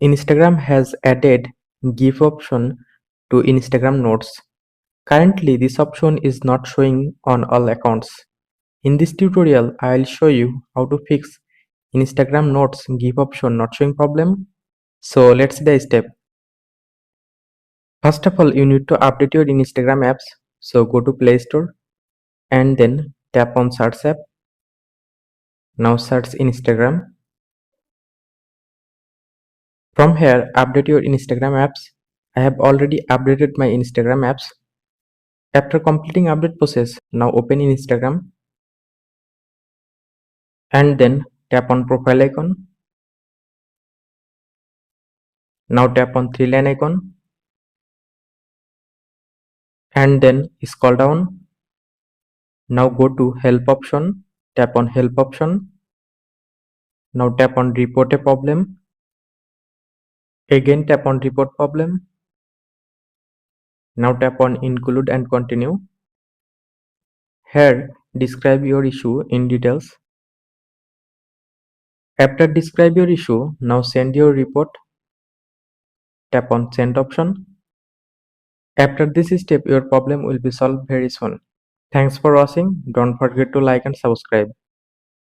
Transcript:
Instagram has added GIF option to Instagram Notes. Currently, this option is not showing on all accounts. In this tutorial, I will show you how to fix Instagram Notes GIF option not showing problem. So let's see the step. First of all, you need to update your Instagram apps. So go to Play Store and then tap on Search app. Now search Instagram. From here, update your Instagram apps. I have already updated my Instagram apps. After completing update process, now open Instagram and then tap on profile icon. Now tap on three line icon and then scroll down. Now go to help option, tap on help option. Now tap on report a problem. Again tap on report problem. Now tap on include and continue. Here describe your issue in details. After describe your issue, now send your report. Tap on send option. After this step, your problem will be solved very soon. Thanks for watching. Don't forget to like and subscribe.